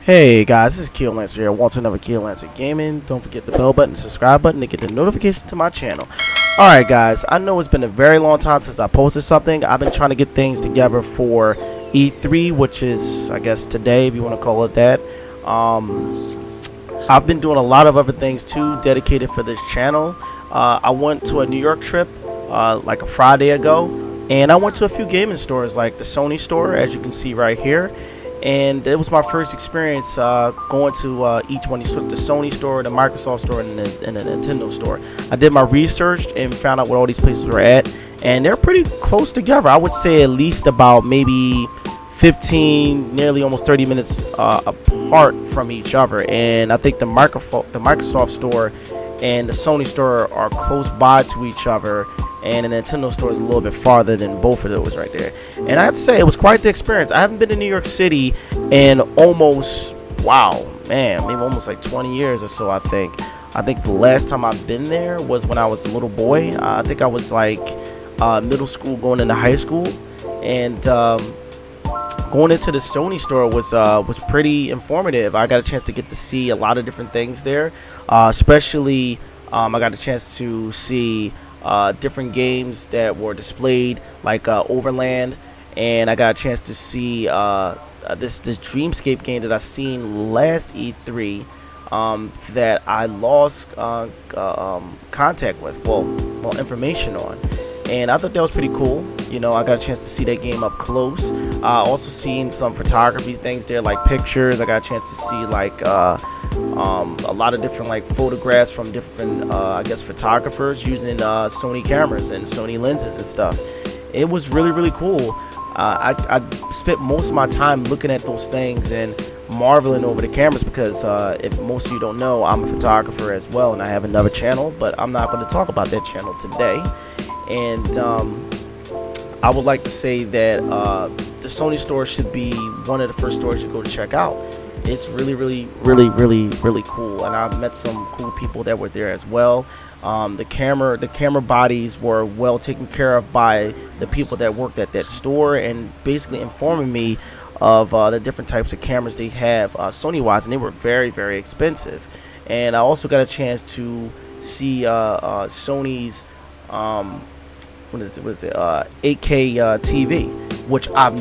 Hey guys, this is Keolancer here. Welcome to another Keolancer Gaming. Don't forget the bell button, subscribe button to get the notification to my channel. Alright guys, I know it's been a very long time since I posted something. I've been trying to get things together for E3, which is, I guess, today, if you want to call it that. I've been doing a lot of other things too, dedicated for this channel. I went to a New York trip like a Friday ago, and I went to a few gaming stores like the Sony store, as you can see right here. And it was my first experience going to each one. The Sony store, the Microsoft store, and the Nintendo store. I did my research and found out what all these places were at, and they're pretty close together. I would say at least about maybe 15, nearly almost 30 minutes apart from each other. And I think the Microsoft store and the Sony store are close by to each other, and the Nintendo store is a little bit farther than both of those right there. And I have to say, it was quite the experience. I haven't been to New York City in almost, wow, man, maybe almost like 20 years or so, I think. I think the last time I've been there was when I was a little boy. I think I was like middle school going into high school. And going into the Sony store was pretty informative. I got a chance to get to see a lot of different things there. Especially, I got a chance to see different games that were displayed, like Overland, and I got a chance to see this Dreamscape game that I seen last E3 that I lost contact with, well, information on, and I thought that was pretty cool. You know, I got a chance to see that game up close. Also seen some photography things there, like pictures. I got a chance to see like a lot of different like photographs from different I guess photographers using Sony cameras and Sony lenses and stuff. It was really cool. I spent most of my time looking at those things and marveling over the cameras, because if most of you don't know, I'm a photographer as well, and I have another channel, but I'm not going to talk about that channel today. And I would like to say that the Sony store should be one of the first stores you go to check out. It's really cool, and I've met some cool people that were there as well. The camera bodies were well taken care of by the people that worked at that store, and basically informing me of the different types of cameras they have Sony wise, and they were very expensive. And I also got a chance to see Sony's what is it 8K TV, which I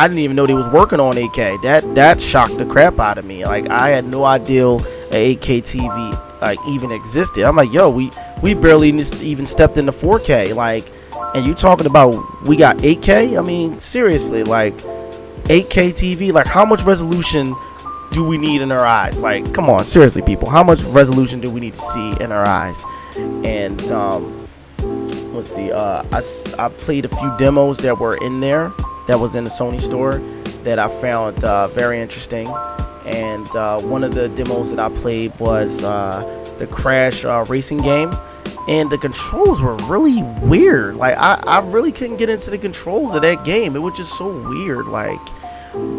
didn't even know they was working on 8K. That shocked the crap out of me. Like, I had no idea a 8K TV like even existed. I'm like, yo, we barely even stepped into 4K. Like, and you talking about we got 8K? I mean, seriously, like 8K TV. Like, how much resolution do we need in our eyes? Like, come on, seriously, people. How much resolution do we need to see in our eyes? And let's see. I played a few demos that were in there, that was in the Sony store, that I found very interesting. And one of the demos that I played was the Crash racing game, and the controls were really weird. Like, I really couldn't get into the controls of that game. It was just so weird. Like,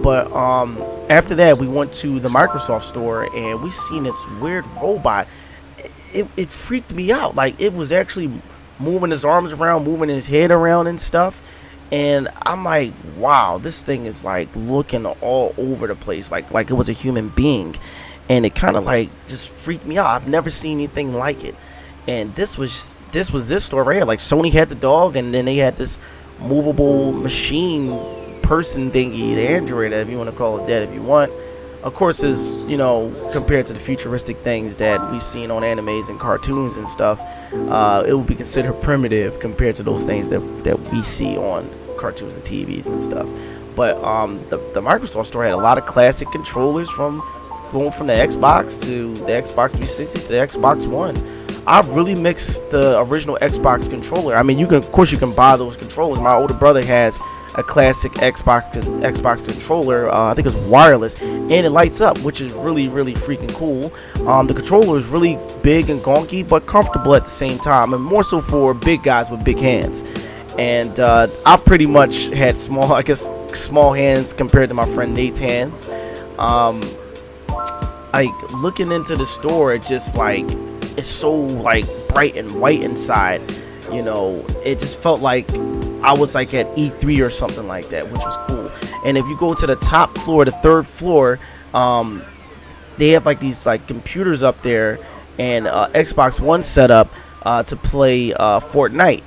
but after that, we went to the Microsoft store, and we seen this weird robot. It freaked me out. Like, it was actually moving his arms around, moving his head around and stuff. And I'm like, wow, this thing is like looking all over the place, like it was a human being. And it kind of like just freaked me out. I've never seen anything like it. And this was this store right here. Like, Sony had the dog, and then they had this movable machine person thingy, the Android, if you want to call it that, if you want. Of course, is, you know, compared to the futuristic things that we've seen on animes and cartoons and stuff, it would be considered primitive compared to those things that we see on cartoons and TVs and stuff. But the Microsoft store had a lot of classic controllers, from going from the Xbox to the Xbox 360 to the Xbox One. I really mixed the original Xbox controller. I mean, of course you can buy those controllers. My older brother has a classic Xbox controller. I think it's wireless, and it lights up, which is really freaking cool. The controller is really big and gonky, but comfortable at the same time, and more so for big guys with big hands. And I pretty much had small hands compared to my friend Nate's hands. Like, looking into the store, it just like, it's so like bright and white inside. You know, it just felt like I was like at E3 or something like that, which was cool. And if you go to the top floor, the third floor, um, they have like these like computers up there and Xbox One setup to play Fortnite.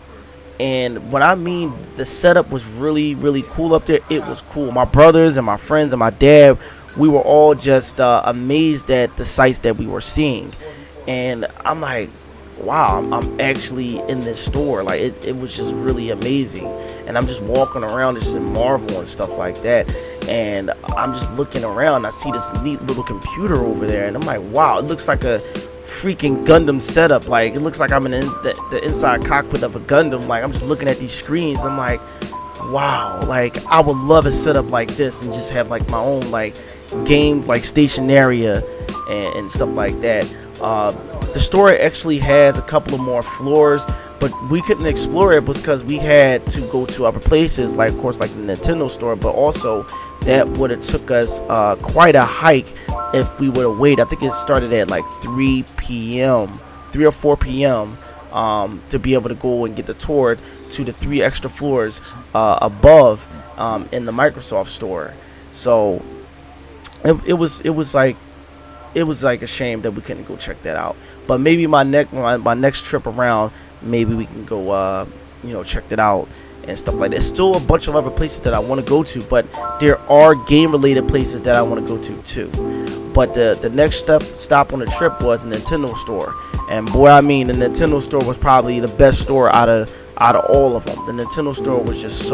And when I mean the setup was really, really cool up there, it was cool. My brothers and my friends and my dad, we were all just amazed at the sights that we were seeing. And I'm like, wow, I'm actually in this store. Like, it was just really amazing. And I'm just walking around just in Marvel and stuff like that. And I'm just looking around. I see this neat little computer over there. And I'm like, wow, it looks like a freaking Gundam setup. Like, it looks like I'm in the inside cockpit of a Gundam. Like, I'm just looking at these screens. I'm like, wow, like I would love a setup like this and just have like my own like game like station area and stuff like that. The store actually has a couple of more floors, but we couldn't explore it because we had to go to other places, like of course like the Nintendo store, but also that would have took us quite a hike if we would have waited. I think it started at like 3 p.m. 3 or 4 p.m. To be able to go and get the tour to the 3 extra floors above in the Microsoft store. So it was like a shame that we couldn't go check that out. But maybe my next trip around, maybe we can go check that out and stuff like that. There's still a bunch of other places that I want to go to, but there are game related places that I want to go to too. But the next stop on the trip was the Nintendo store, and boy, I mean, the Nintendo store was probably the best store out of all of them. The Nintendo store was just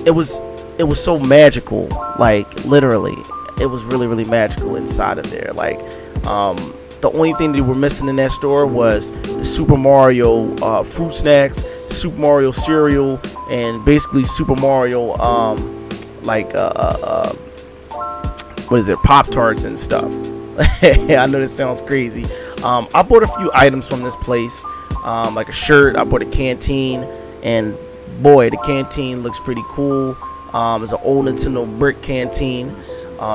it was so magical, like literally, it was really, really magical inside of there. Like, the only thing that we're missing in that store was the Super Mario fruit snacks, Super Mario cereal, and basically Super Mario what is it, Pop-Tarts and stuff. I know this sounds crazy. I bought a few items from this place, like a shirt. I bought a canteen, and boy, the canteen looks pretty cool. It's an old Nintendo brick canteen.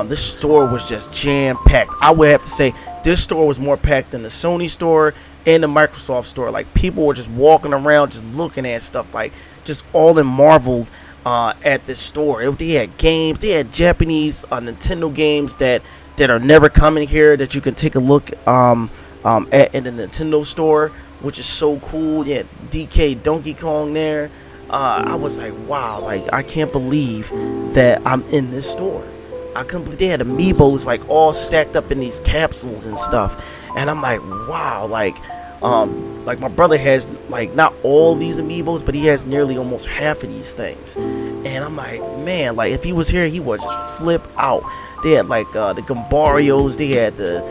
This store was just jam-packed. I would have to say this store was more packed than the Sony store and the Microsoft store. Like, people were just walking around just looking at stuff, like just all in marvel at this store. They had games, they had Japanese Nintendo games that are never coming here that you can take a look at in the Nintendo store, which is so cool. Yeah, DK Donkey Kong there. I was like, wow, like I can't believe that I'm in this store. I couldn't believe they had amiibos like all stacked up in these capsules and stuff, and I'm like, wow, like my brother has like not all these amiibos, but he has nearly almost half of these things, and I'm like, man, like if he was here, he would just flip out. They had like the Gambarios, they had the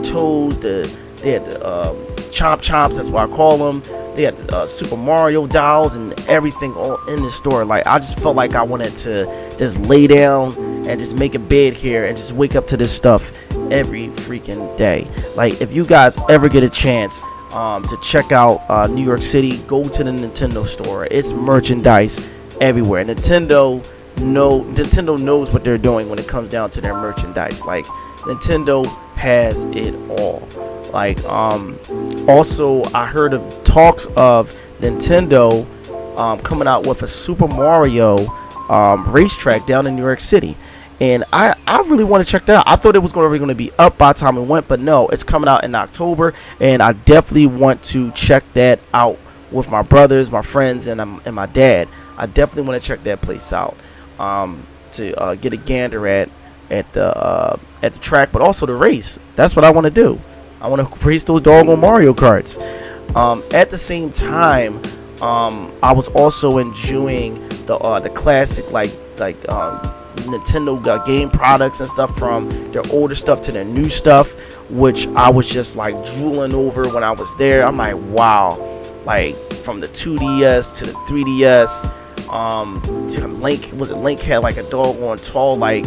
Toads, they had the Chomp Chomps, that's what I call them. They had the Super Mario dolls and everything all in this store. Like, I just felt like I wanted to just lay down and just make a bed here and just wake up to this stuff every freaking day. Like, if you guys ever get a chance to check out New York City, go to the Nintendo store. It's merchandise everywhere. Nintendo knows what they're doing when it comes down to their merchandise. Like, Nintendo has it all. Like, also I heard of talks of Nintendo coming out with a Super Mario racetrack down in New York City, and I really want to check that out. I thought it was going to be up by the time it went, but no, it's coming out in October, and I definitely want to check that out with my brothers, my friends, and my dad. I definitely want to check that place out to get a gander at the track, but also the race. That's what I want to do. I want to race those doggone Mario Karts. At the same time, I was also enjoying the classic like Nintendo game products and stuff, from their older stuff to their new stuff, which I was just like drooling over when I was there. I'm like, wow, like from the 2DS to the 3DS. Link had like a doggone tall like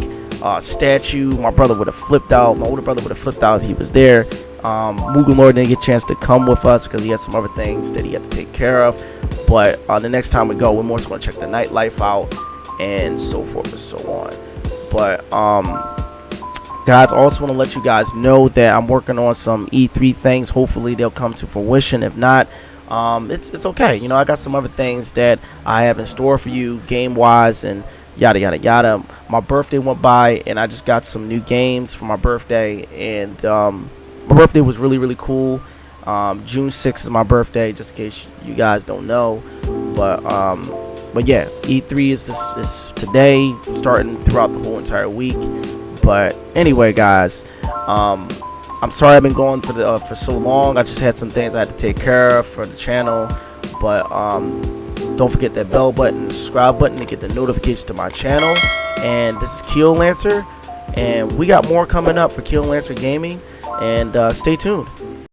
statue. My brother would have flipped out. My older brother would have flipped out if he was there. Mugen Lord didn't get a chance to come with us because he had some other things that he had to take care of. But the next time we go, we're more so going to check the nightlife out and so forth and so on. But guys, I also want to let you guys know that I'm working on some E3 things. Hopefully they'll come to fruition. If not, it's okay. You know, I got some other things that I have in store for you game wise and yada yada yada. My birthday went by, and I just got some new games for my birthday, and my birthday was really cool. June 6th is my birthday, just in case you guys don't know. But yeah, E3 is today, starting throughout the whole entire week. But anyway, guys, I'm sorry I've been going for so long. I just had some things I had to take care of for the channel. But don't forget that bell button, subscribe button to get the notifications to my channel. And this is Keolancer, and we got more coming up for Keolancer Gaming. And stay tuned.